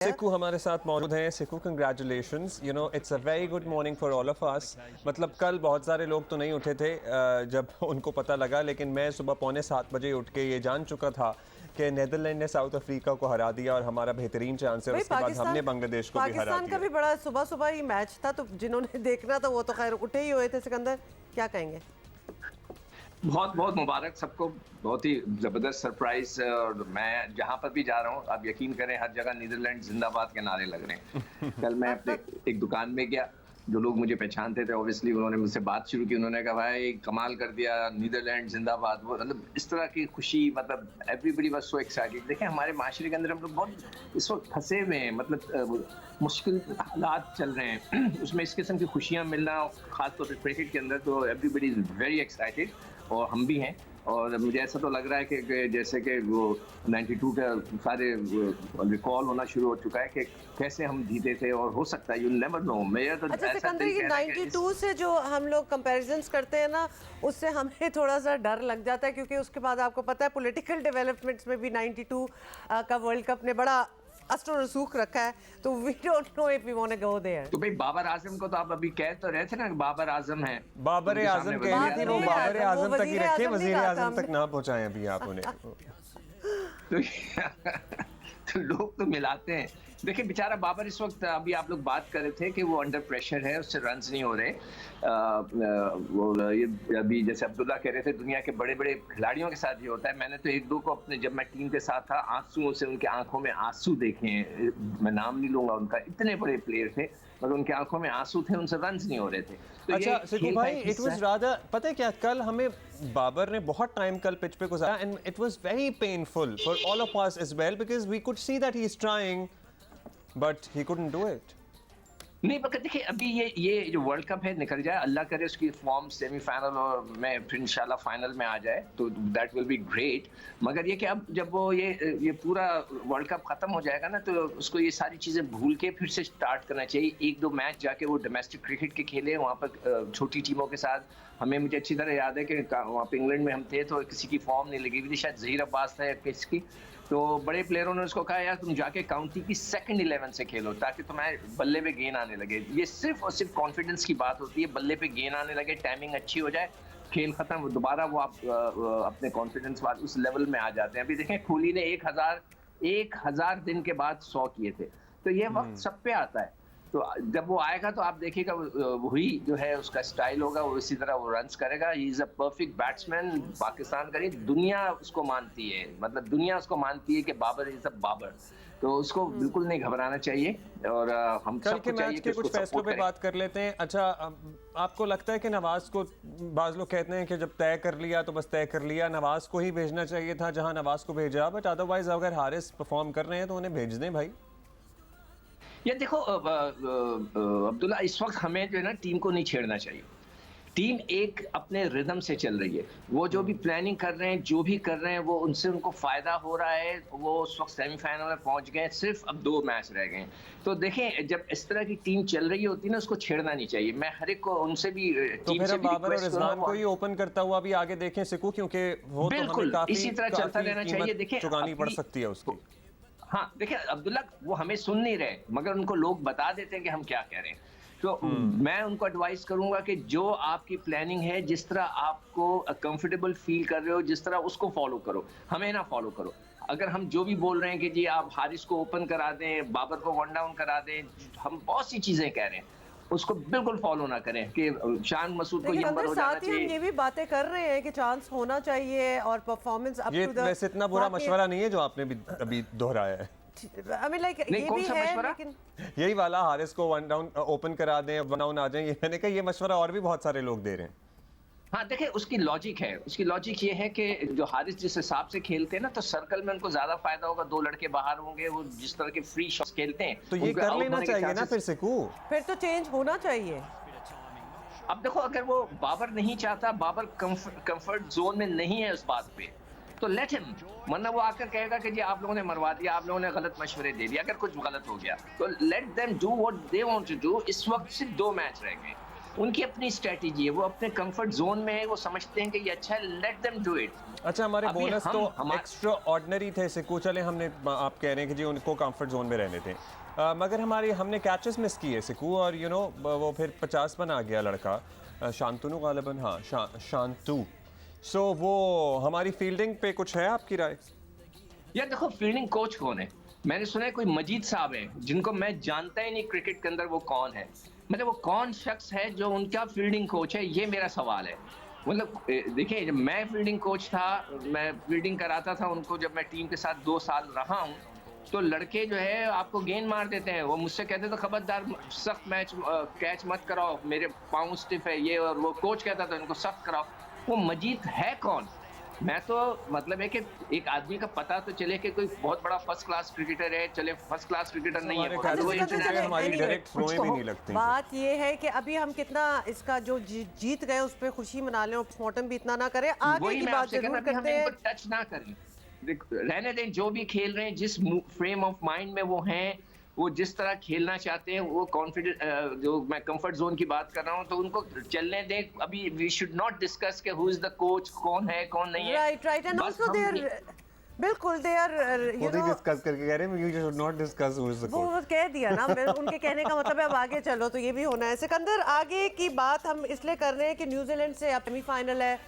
सिकू हमारे साथ मौजूद हैं। सिकू, congratulations, you know it's a very good morning for all of us. मतलब कल बहुत सारे लोग तो नहीं उठे थे जब उनको पता लगा, लेकिन मैं सुबह 6:45 उठ के ये जान चुका था कि नीदरलैंड ने साउथ अफ्रीका को हरा दिया और हमारा बेहतरीन चांस है। उसके बाद हमने बांग्लादेश को भी हरा दिया। पाकिस्तान का भी बड़ा सुबह सुबह ही मैच था, तो जिन्होंने देखना था वो तो खैर उठे ही हुए थे। सिकंदर, क्या कहेंगे? बहुत बहुत मुबारक सबको, बहुत ही जबरदस्त सरप्राइज। और मैं जहां पर भी जा रहा हूं, आप यकीन करें, हर जगह नीदरलैंड जिंदाबाद के नारे लग रहे हैं। कल मैं अपने एक दुकान में गया, जो लोग मुझे पहचानते थे ऑब्वियसली उन्होंने मुझसे बात शुरू की। उन्होंने कहा भाई कमाल कर दिया, नीदरलैंड जिंदाबाद। वो मतलब इस तरह की खुशी, मतलब एवरीबडी वाज सो एक्साइटेड। देखें हमारे माशरे के अंदर हम लोग बहुत इस वक्त फंसे हुए हैं, मतलब मुश्किल हालात चल रहे हैं। उसमें इस किस्म की खुशियां मिलना, खासतौर पर क्रिकेट के अंदर, तो एवरीबडी इज वेरी एक्साइटेड और हम भी हैं। और मुझे ऐसा तो लग रहा है कि जैसे कि वो 92 का सारे रिकॉल होना शुरू हो चुका है कि कैसे हम जीते थे, और हो सकता है, यू नेवर नो। मेरा तो अच्छा सिकंदर, ये 92 से जो हम लोग कंपैरिजंस करते हैं ना, उससे हमें थोड़ा सा डर लग जाता है, क्योंकि उसके बाद आपको पता है पॉलिटिकल डेवलपमेंट्स में भी 92 का वर्ल्ड कप ने बड़ा असर रसूख रखा है, तो we don't know if we want to go there. तो भाई बाबर आजम को तो आप अभी कह तो रहे थे ना, बाबर आजम है। बाबर आजम कह रही थी, वो बाबर आजम तक ही रखे, वजीर आजम तक ना पहुंचाए अभी आप उन्हें। तो लोग तो मिलाते हैं। देखिए बेचारा बाबर इस वक्त, अभी आप लोग बात कर रहे थे कि वो अंडर प्रेशर है, उससे रन्स नहीं हो रहे। वो ये अभी जैसे अब्दुल्ला कह रहे थे, दुनिया के बड़े बड़े खिलाड़ियों के साथ ये होता है। मैंने तो एक दो को अपने, जब मैं टीम के साथ था, आंसुओं से उनके आंखों में आंसू देखे हैं। मैं नाम नहीं लूंगा उनका, इतने बड़े प्लेयर थे मगर उनके आंखों में आंसू थे, उनसे रन्स नहीं हो रहे थे। तो अच्छा सिकू भाई, इट वाज रादर, पता है क्या, कल हमें बाबर ने बहुत टाइम कल पिच पे गुजारा and it was very painful for all of us as well, because we could see that he is trying but he couldn't do it. नहीं मगर देखिए, अभी ये जो वर्ल्ड कप है निकल जाए, अल्लाह करे उसकी फॉर्म सेमीफाइनल और में फिर इंशाल्लाह फाइनल में आ जाए, तो दैट विल बी ग्रेट। मगर ये कि अब जब वो ये पूरा वर्ल्ड कप खत्म हो जाएगा ना, तो उसको ये सारी चीजें भूल के फिर से स्टार्ट करना चाहिए। एक दो मैच जाके वो डोमेस्टिक क्रिकेट के खेले वहाँ पर छोटी टीमों के साथ। मुझे अच्छी तरह याद है कि वहाँ पे इंग्लैंड में हम थे, तो किसी की फॉर्म नहीं लगी हुई थी, शायद जहीर अब्बास था या किसकी। तो बड़े प्लेयरों ने उसको कहा यार तुम जाके काउंटी की सेकंड 11 से खेलो, ताकि तुम्हारे बल्ले पे गेंद आने लगे। ये सिर्फ और सिर्फ कॉन्फिडेंस की बात होती है, बल्ले पे गेंद आने लगे, टाइमिंग अच्छी हो जाए, खेल खत्म, दोबारा वो आप अपने कॉन्फिडेंस बाद उस लेवल में आ जाते हैं। अभी देखें कोहली ने 1000 दिन के बाद 100 किए थे, तो ये वक्त सब पे आता है। तो जब वो आएगा तो आप देखिएगा वही जो है उसका स्टाइल होगा, वो इसी तरह वो रन्स करेगा। He is a perfect batsman. Pakistan का नहीं, दुनिया उसको मानती है, मतलब दुनिया उसको मानती है कि बाबर इज अ बाबर। तो उसको बिल्कुल नहीं घबराना चाहिए, और हम कल के मैच के कुछ फैसलों पे बात कर लेते हैं। अच्छा, आपको लगता है कि नवाज को, बाज लोग कहते हैं कि जब तय कर लिया तो बस तय कर लिया, नवाज को ही भेजना चाहिए था जहां नवाज को भेजा, बट अदरवाइज अगर हारिस परफॉर्म कर रहे हैं तो उन्हें भेज दें भाई। ये देखो अब्दुल्ला, इस वक्त हमें जो है ना टीम को नहीं छेड़ना चाहिए। टीम एक अपने रिदम से चल रही है, वो जो भी प्लानिंग कर रहे हैं, जो भी कर रहे हैं, वो उनसे उनको फायदा हो रहा है। वो उस वक्त सेमीफाइनल में पहुंच गए, सिर्फ अब 2 मैच रह गए। तो देखें, जब इस तरह की टीम चल रही होती है ना, उसको छेड़ना नहीं चाहिए। मैं हर एक को, उनसे भी तो टीम से भी बाबर और रिजवान को ही ओपन करता हुआ भी आगे देखें सिकू, क्योंकि वो तो हमें काफी इसी तरह चलता रहना चाहिए। देखिए चुकानी पड़ सकती है उसको। हाँ देखिए अब्दुल्ला, वो हमें सुन नहीं रहे, मगर उनको लोग बता देते हैं कि हम क्या कह रहे हैं। तो मैं उनको एडवाइस करूंगा कि जो आपकी प्लानिंग है, जिस तरह आपको कंफर्टेबल फील कर रहे हो, जिस तरह उसको फॉलो करो, हमें ना फॉलो करो। अगर हम जो भी बोल रहे हैं कि जी आप हारिस को ओपन करा दें, बाबर को वन डाउन करा दें, हम बहुत सी चीजें कह रहे हैं, उसको बिल्कुल फॉलो ना करें कि शान मसूद को ये नंबर हो जाना चाहिए। हम ये भी बातें कर रहे हैं कि चांस होना चाहिए और परफॉर्मेंस अप टू द, वैसे इतना बुरा मशवरा नहीं है जो आपने भी अभी दोहराया है। I mean, like, ये भी है, लेकिन यही वाला हारिस को वन डाउन ओपन करा दें, वन डाउन आ जाए, ये मैंने कहा ये मशवरा और भी बहुत सारे लोग दे रहे हैं। हाँ देखिए, उसकी लॉजिक है, उसकी लॉजिक ये है कि जो हारिस जिस हिसाब से खेलते हैं ना, तो सर्कल में उनको ज्यादा फायदा होगा। 2 लड़के बाहर होंगे, वो जिस तरह के फ्री शॉट्स खेलते हैं, तो ये कर लेना चाहिए ना फिर सिकू। फिर तो चेंज होना चाहिए। अब देखो, अगर वो बाबर नहीं चाहता, बाबर कंफर्ट जोन में नहीं है उस बात पे, तो लेट हिम। वरना वो आकर कहेगा कि जी आप लोगों ने मरवा दिया, आप लोगों ने गलत मशवरे दे दिए। अगर कुछ गलत हो गया तो let them do what they want to do. इस वक्त सिर्फ 2 मैच रह गए, उनकी अपनी स्ट्रेटेजी है, वो अपने कंफर्ट जोन में है, वो समझते हैं कि ये अच्छा है, लेट देम डू इट। अच्छा, हमारे अभी बोनस हम- तो हमा- एक्स्ट्रा ऑर्डिनरी थे सिक्कू, चले हमने आप कह रहे हैं कि जी उनको कंफर्ट जोन में रहने थे, मगर हमारी हमने कैचेस मिस किए सिक्कू, और वो फिर 50 पर आ गया लड़का, शांतनु गालिबन, हाँ शांतु। सो वो हमारी फील्डिंग पे कुछ है आपकी राय? यार देखो, फील्डिंग कोच कौन है? मैंने सुना है कोई मजीद साहब है, जिनको मैं जानता ही नहीं क्रिकेट के अंदर वो कौन है। मतलब वो कौन शख्स है जो उनका फील्डिंग कोच है, ये मेरा सवाल है। मतलब देखिए, जब मैं फील्डिंग कोच था, मैं फील्डिंग कराता था उनको, जब मैं टीम के साथ 2 साल रहा हूँ, तो लड़के जो है आपको गेंद मार देते हैं। वो मुझसे कहते थे खबरदार सख्त मैच कैच मत कराओ, मेरे पाँव स्टिफ है ये, और वो कोच कहता था इनको सख्त कराओ। वो मजीद है कौन? मैं तो मतलब है कि एक आदमी का पता तो चले कि कोई बहुत बड़ा फर्स्ट क्लास क्रिकेटर है, चले फर्स्ट क्लास क्रिकेटर नहीं है, हमारे मगर वो कैचेस इंटरनेशनल हमारी anyway, डायरेक्ट कुछ थ्रोएं तो भी हो। नहीं लगती। बात ये है कि अभी हम कितना इसका जो जीत गए उस पर खुशी मना लें और पोस्टमार्टम भी इतना ना करें, आगे वही की मैं बात आपसे जरूर कहना, करते हैं। इनको टच ना करें, रहने दें। जो भी खेल रहे हैं, जिस फ्रेम ऑफ माइंड में वो हैं, वो जिस तरह खेलना चाहते हैं, वो कॉन्फिडेंट, जो मैं कंफर्ट जोन की बात कर रहा हूँ, तो उनको चलने दें। अभी वी शुड नॉट डिस्कस के हु इज द कोच, कौन है कौन नहीं है। राइट राइट, एंड बस ऑल्सो हम दे आर, बिल्कुल दे आर, यू खुद ही नो, डिस्कस करके कह रहे हैं you should not discuss who is the वो कोच। कह दिया ना, उनके कहने का मतलब है अब आगे चलो, तो ये भी होना है। सिकंदर, आगे की बात हम इसलिए कर रहे हैं कि न्यूजीलैंड से अब सेमीफाइनल है,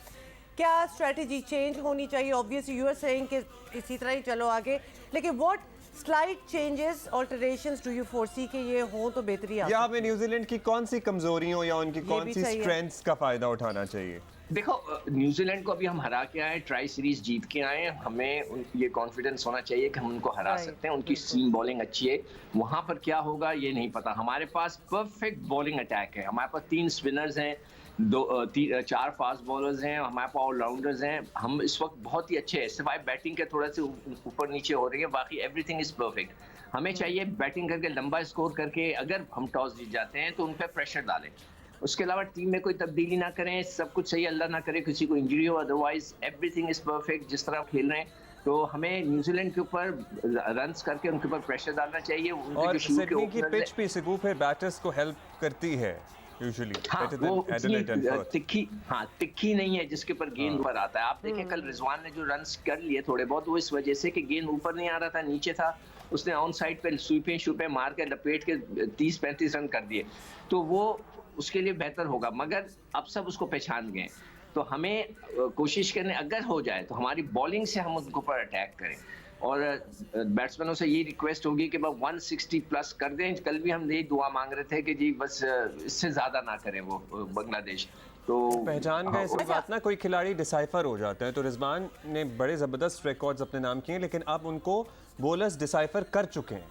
क्या स्ट्रेटजी चेंज होनी चाहिए? ऑब्वियसली यू आर सेइंग कि इसी तरह ही चलो आगे, लेकिन what slight changes, alterations do you foresee कि ये हो तो बेहतरी आ या सकती हमें न्यूजीलैंड की कौन सी कमजोरियों या उनकी कौन भी सी चाहिए। स्ट्रेंथ्स का फायदा उठाना चाहिए? देखो, न्यूजीलैंड को अभी हम हरा के आए, ट्राई सीरीज जीत के आए, हमें ये कॉन्फिडेंस होना चाहिए कि हम उनको हरा Right, सकते हैं। उनकी सीम बॉलिंग अच्छी है, वहां पर क्या होगा ये नहीं पता। हमारे पास परफेक्ट बॉलिंग अटैक है, हमारे पास 3 स्पिनर्स हैं, 4 फास्ट बॉलर्स हैं, हमारे पास ऑलराउंडर्स हैं। हम इस वक्त बहुत ही अच्छे हैं, सिवाय बैटिंग के थोड़ा से ऊपर नीचे हो रही है, बाकी एवरीथिंग इज परफेक्ट। हमें चाहिए बैटिंग करके लंबा स्कोर करके, अगर हम टॉस जीत जाते हैं तो उन पर प्रेशर डालें। उसके अलावा टीम में कोई तब्दीली ना करें, सब कुछ सही, अल्लाह ना करे किसी को इंजरी हो, अदरवाइज एवरीथिंग इज परफेक्ट जिस तरह खेल रहे हैं। तो हमें न्यूजीलैंड के ऊपर रन्स करके उनके ऊपर प्रेशर डालना चाहिए। उनके और जो शुरू के सिडनी की openers हैं- पिच भी सिगू फिर बैटर्स को हेल्प करती है यूजुअली, हाँ, बेटर वो देन एडिलेड एंड उतनी पर्थ। तिखी नहीं है जिसके ऊपर गेंद ऊपर आता है। आप देखें कल रिजवान ने जो रन्स कर लिए थोड़े बहुत, वो इस वजह से कि गेंद ऊपर नहीं आ रहा था, नीचे था। उसने ऑन साइड पे स्वीपें मार के लपेट के 30-35 रन कर दिए, तो वो उसके लिए बेहतर होगा। मगर अब सब उसको पहचान गए, तो हमें कोशिश करने, अगर हो जाए तो हमारी बॉलिंग से हम उनके ऊपर अटैक करें। और बैट्समैनों से ये रिक्वेस्ट होगी कि बस 160 प्लस कर दें। कल भी हम यही दुआ मांग रहे थे कि जी बस इससे ज्यादा ना करें वो बांग्लादेश। तो पहचान गए इसी बात ना, कोई खिलाड़ी डिसाइफर हो जाता है। तो रिजवान ने बड़े ज़बरदस्त रिकॉर्ड्स अपने नाम किए, लेकिन अब उनको बॉलर्स डिसाइफर कर चुके हैं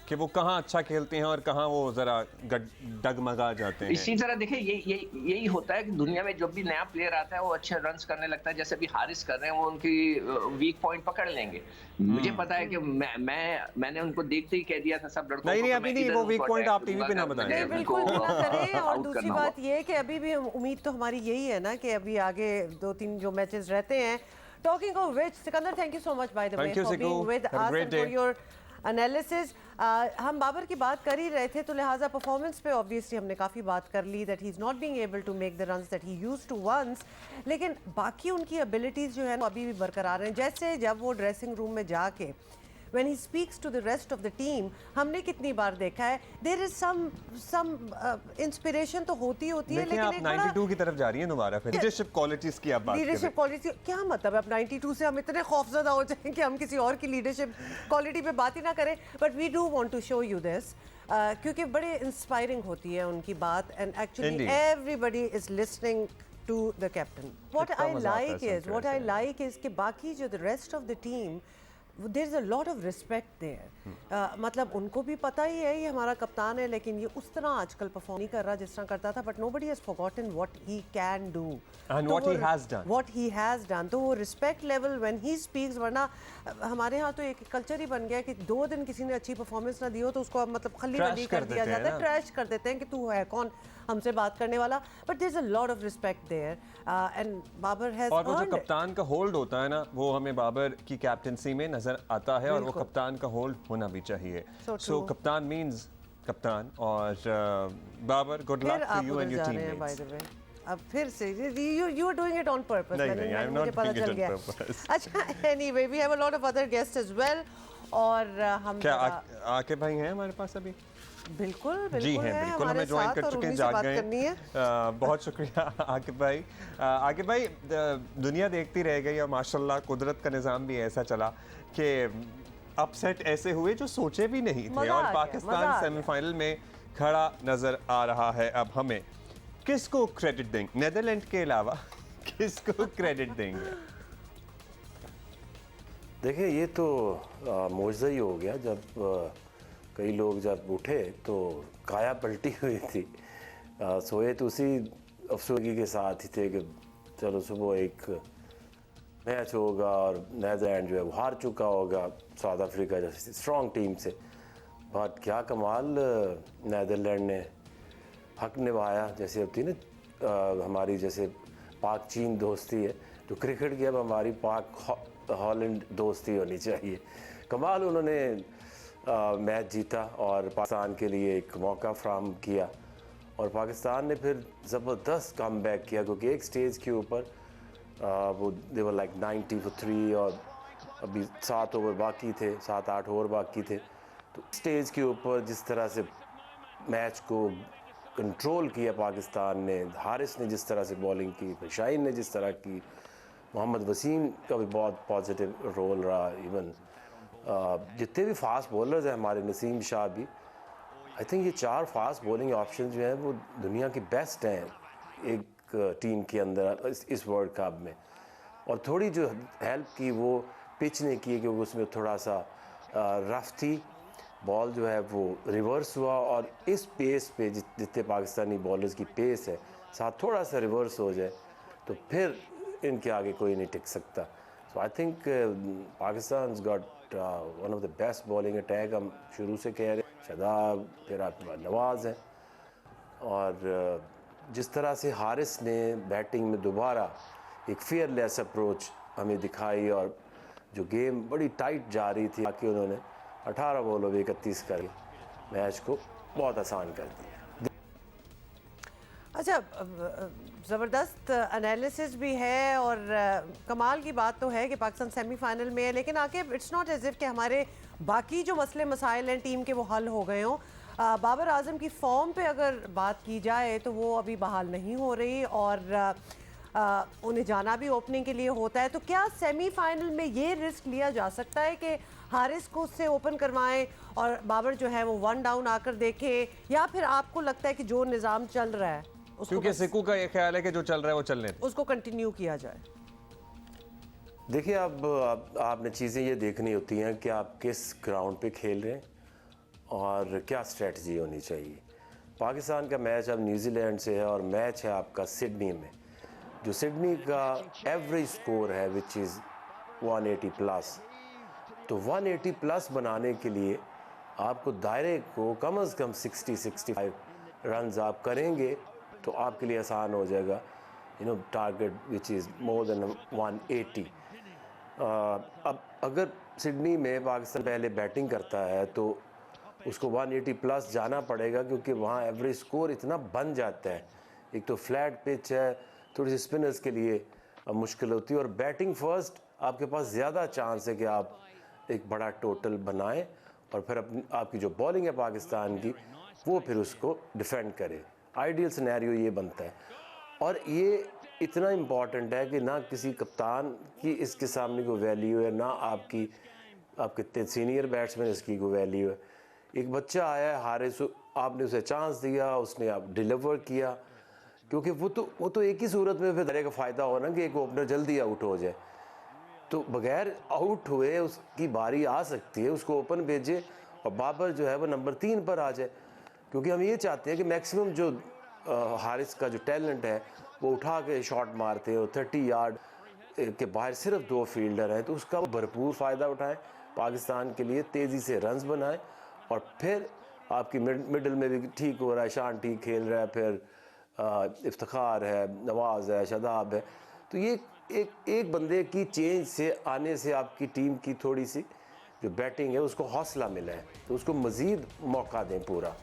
कि वो कहाँ अच्छा खेलते हैं और कहाँ वो ज़रा डगमगा जाते हैं। इसी तरह देखिए, यही होता है कि दुनिया में जब भी नया प्लेयर आता है वो अच्छे रन्स करने लगता है। जैसे अभी हारिस कर रहे हैं, वो उनकी वीक पॉइंट पकड़ लेंगे। मुझे पता है कि मैंने उनको देखते ही कह दिया था सब लड़कों नहीं, को, अभी नहीं, वो weak point आप TV पे ना बताएं। नहीं, बिल्कुल भी ना करें। और आउट दूसरी करना बात ये है कि अभी भी उम्मीद तो हमारी यही है ना कि अभी आगे 2-3 जो मैचेस रहते हैं। Talking of which, Sikandar, thank you so much by the way Thank you, for Siku. Being with Have a us great and for day. Your analysis. हम बाबर की बात कर ही रहे थे, तो लिहाजा परफॉर्मेंस पे ऑब्वियसली हमने काफ़ी बात कर ली, that he is not being able to make the runs that he used to once. लेकिन बाकी उनकी एबिलिटीज़ जो है वो अभी भी बरकरार हैं। जैसे जब वो ड्रेसिंग रूम में जाके when he speaks to the rest of the team, हमने कितनी बार देखा है, there is some inspiration तो होती है, लेकिन लेकिन आप एक बड़ा 92 की तरफ जा रही हैं दोबारा फिर। लीडरशिप क्वालिटीज की आप बात कर रहे लीडरशिप क्वालिटी क्या मतलब है? अब 92 से हम इतने खौफजदा हो जाएं कि हम किसी और की लीडरशिप क्वालिटी पे बात ही ना करें। But we do want to show you this, क्योंकि बड़े इंस्पायरिंग होती है उनकी बात, and actually Indeed. Everybody is listening to the captain. What कितना आई मजा आता है लाइक सुन इज के व्हाट आई ऐसे। लाइक इज कि बाकी जो the rest of the team, there is a lot of respect there. मतलब उनको भी पता ही है ये हमारा कप्तान है, लेकिन ये उस तरह आजकल परफॉर्म नहीं कर रहा जिस तरह करता था। But nobody has forgotten what he can do And what he has done. What he has done, तो वो respect level when he speaks, वरना हमारे यहाँ तो एक कल्चर ही बन गया है कि 2 दिन किसी ने अच्छी परफॉर्मेंस ना दी हो तो उसको मतलब खली Trash बली कर कर दिया देते हैं जाता है, ना। ट्रैश कर देते हैं कि तू है कौन हमसे बात करने वाला। But there is a lot of respect there, and Babar has और वो जो कप्तान का होल्ड होता है ना, वो हमें बाबर की कैप्टनसी में नजर आता है, और वो बिल्कुल। कप्तान का होल्ड होना भी चाहिए। So सो true. कप्तान मींस कप्तान, और बाबर, गुड फिर लक आप टू यू उधर एंड योर जा रहे हैं बाय द टीममेट्स। वे। अब फिर से you are doing it on purpose. नहीं, नहीं, I am मुझे not पता doing it चल on गया। purpose. अच्छा, anyway we have a lot of other guest as well, और हम क्या जरा- आके भाई हैं हमारे पास अभी? बिल्कुल जी बिल्कुल हैं, है बिल्कुल हमारे हमें ज्वाइन साथ, कर और चुके हैं, उन्हीं से जाग बात गए करनी है। बहुत शुक्रिया आकिब भाई। आकिब भाई, दुनिया देखती रह गई और माशाल्लाह कुदरत का निज़ाम भी ऐसा चला कि अपसेट ऐसे हुए जो सोचे भी नहीं थे, मज़ा आ और गया, मज़ा पाकिस्तान आ गया। सेमीफाइनल में खड़ा नज़र आ रहा है। अब हमें किसको क्रेडिट देंगे नेदरलैंड के अलावा? किसको क्रेडिट देंगे? देखिए, ये तो मौजज़ा ही हो गया जब कई लोग जब उठे तो काया पलटी हुई थी। सोए तो उसी अफसोसगी के साथ ही थे कि चलो सुबह एक मैच होगा और नीदरलैंड जो है वो हार चुका होगा साउथ अफ्रीका जैसी स्ट्रॉन्ग टीम से। बट क्या कमाल नीदरलैंड ने हक निभाया, जैसे होती है ना हमारी जैसे पाक चीन दोस्ती है, तो क्रिकेट की अब हमारी पाक हॉलैंड दोस्ती होनी चाहिए। कमाल उन्होंने मैच जीता और पाकिस्तान के लिए एक मौका फ्राहम किया, और पाकिस्तान ने फिर ज़बरदस्त कम बैक किया, क्योंकि एक स्टेज के ऊपर वो दे वर लाइक 90 for 3 और अभी 7 ओवर बाकी थे, 7-8 ओवर बाकी थे। तो स्टेज के ऊपर जिस तरह से मैच को कंट्रोल किया पाकिस्तान ने, हारिस ने जिस तरह से बॉलिंग की, शाहीन ने जिस तरह की, मोहम्मद वसीम का भी बहुत पॉजिटिव रोल रहा। इवन जितने भी फास्ट बॉलर्स हैं हमारे, नसीम शाह भी, आई थिंक ये 4 फास्ट बॉलिंग ऑप्शन जो हैं वो दुनिया की बेस्ट हैं एक टीम के अंदर इस वर्ल्ड कप में। और थोड़ी जो हेल्प की वो पिच ने की, क्योंकि उसमें थोड़ा सा रफ थी, बॉल जो है वो रिवर्स हुआ, और इस पेस पे जितने पाकिस्तानी बॉलर्स की पेस है, साथ थोड़ा सा रिवर्स हो जाए तो फिर इनके आगे कोई नहीं टिक सकता। So I think Pakistan got one of the best bowling attack. हम शुरू से कह रहे हैं शादाब, फिर आपके पास नवाज़ है, और जिस तरह से हारिस ने बैटिंग में दोबारा एक फियरलेस अप्रोच हमें दिखाई, और जो गेम बड़ी टाइट जा रही थी, बाकी उन्होंने 18 बॉलों में 31 करके मैच को बहुत आसान कर दिया। अच्छा, ज़बरदस्त एनालिसिस भी है, और कमाल की बात तो है कि पाकिस्तान सेमीफाइनल में है, लेकिन आके इट्स नॉट एज इफ कि हमारे बाकी जो मसले मसाइल हैं टीम के वो हल हो गए हों। बाबर आजम की फॉर्म पे अगर बात की जाए तो वो अभी बहाल नहीं हो रही, और उन्हें जाना भी ओपनिंग के लिए होता है। तो क्या सेमीफाइनल में ये रिस्क लिया जा सकता है कि हारिस को उससे ओपन करवाएं और बाबर जो है वो 1 डाउन आकर देखे, या फिर आपको लगता है कि जो निज़ाम चल रहा है उसको क्योंकि सिक्कू का ये ख्याल है कि जो चल रहा है वो चलने दे, उसको कंटिन्यू किया जाए? देखिए, अब आपने चीज़ें ये देखनी होती हैं कि आप किस ग्राउंड पे खेल रहे हैं और क्या स्ट्रेटजी होनी चाहिए। पाकिस्तान का मैच अब न्यूजीलैंड से है, और मैच है आपका सिडनी में, जो सिडनी का एवरेज स्कोर है विच इज़ 180 प्लस। तो 180 प्लस बनाने के लिए आपको दायरे को कम से कम 60-65 रन्स आप करेंगे तो आपके लिए आसान हो जाएगा, target which is more than 180। अब अगर सिडनी में पाकिस्तान पहले बैटिंग करता है तो उसको 180 प्लस जाना पड़ेगा, क्योंकि वहाँ एवरेज स्कोर इतना बन जाता है। एक तो फ्लैट पिच है, थोड़ी सी स्पिनर्स के लिए मुश्किल होती है, और बैटिंग फर्स्ट आपके पास ज़्यादा चांस है कि आप एक बड़ा टोटल बनाएं, और फिर आपकी जो बॉलिंग है पाकिस्तान की वो फिर उसको डिफेंड करे। आइडियल सिनेरियो ये बनता है, और ये इतना इम्पॉर्टेंट है कि ना किसी कप्तान की इसके सामने कोई वैल्यू है, ना आपके सीनियर बैट्समैन इसकी कोई वैल्यू है। एक बच्चा आया है हारिस, आपने उसे चांस दिया, उसने आप डिलीवर किया, क्योंकि वो तो एक ही सूरत में फिर दायरे का फ़ायदा हो ना कि एक ओपनर जल्दी आउट हो जाए। तो बगैर आउट हुए उसकी बारी आ सकती है, उसको ओपन भेजे और बाबर जो है वो नंबर 3 पर आ जाए, क्योंकि हम ये चाहते हैं कि मैक्सिमम जो हारिस का जो टैलेंट है वो उठा के शॉट मारते हैं, और 30 यार्ड के बाहर सिर्फ 2 फील्डर हैं, तो उसका भरपूर फ़ायदा उठाएं, पाकिस्तान के लिए तेज़ी से रन्स बनाएं, और फिर आपकी मिडल में भी ठीक हो रहा है, शान ठीक खेल रहा है, फिर इफ्तिखार है, नवाज़ है, शादाब है, तो ये एक बंदे की चेंज से आने से आपकी टीम की थोड़ी सी जो बैटिंग है उसको हौसला मिला है, तो उसको मज़ीद मौका दें पूरा।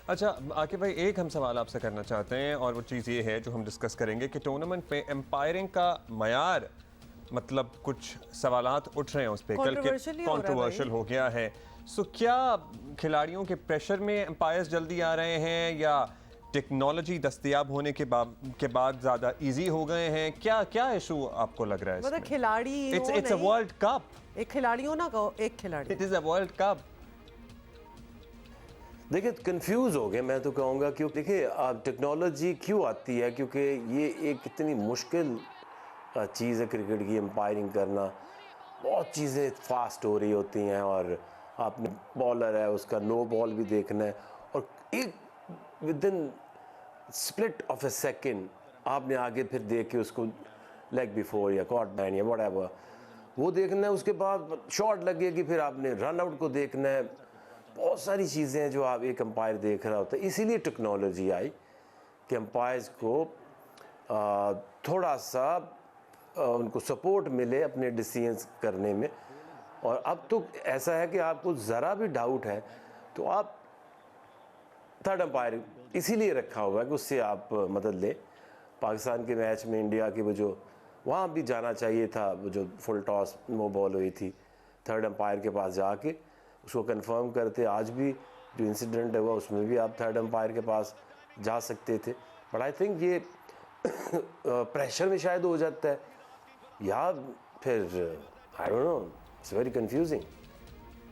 अच्छा आकिब भाई, एक हम सवाल आपसे करना चाहते हैं और वो चीज़ ये है जो हम डिस्कस करेंगे कि टूर्नामेंट पे एम्पायरिंग का मयार, मतलब कुछ सवालात उठ रहे हैं उस पर, कल के Controversial ही हो रहा है कंट्रोवर्शियल हो गया है। सो क्या खिलाड़ियों के प्रेशर में एम्पायर्स जल्दी आ रहे हैं या टेक्नोलॉजी दस्तयाब होने के बाद ज़्यादा इजी हो गए हैं? क्या क्या इशू आपको लग रहा है मतलब इसमें? खिलाड़ी इट्स अ वर्ल्ड कप, एक खिलाड़ियों ना कहो, एक खिलाड़ी। It is a world cup. देखिए कंफ्यूज हो गए मैं तो कहूँगा, क्योंकि देखिए टेक्नोलॉजी क्यों आती है, क्योंकि ये एक इतनी मुश्किल चीज़ है क्रिकेट की एम्पायरिंग करना। बहुत चीज़ें फास्ट हो रही होती हैं और आपने बॉलर है उसका नो बॉल भी देखना है, और एक with in split of A second आपने आगे फिर देख के उसको लेग बिफोर या कॉट बैन या व्हाटएवर वो देखना है, उसके बाद शॉट लगेगी, फिर आपने रन आउट को देखना है। बहुत सारी चीज़ें हैं जो आप एक अंपायर देख रहा होता है। इसीलिए टेक्नोलॉजी आई कि अंपायर्स को थोड़ा सा उनको सपोर्ट मिले अपने डिसीजंस करने में। और अब तो ऐसा है कि आपको ज़रा भी डाउट है तो आप थर्ड अंपायर इसीलिए रखा हुआ है कि उससे आप मदद लें। पाकिस्तान के मैच में इंडिया की वो जो वहाँ भी जाना चाहिए था, वो जो फुल टॉस नो बॉल हुई थी, थर्ड अंपायर के पास जाके उसको कंफर्म करते। आज भी जो इंसिडेंट हुआ उसमें भी आप थर्ड अंपायर के पास जा सकते थे। बट आई थिंक ये प्रेशर में शायद हो जाता है या फिर I don't know, it's very confusing.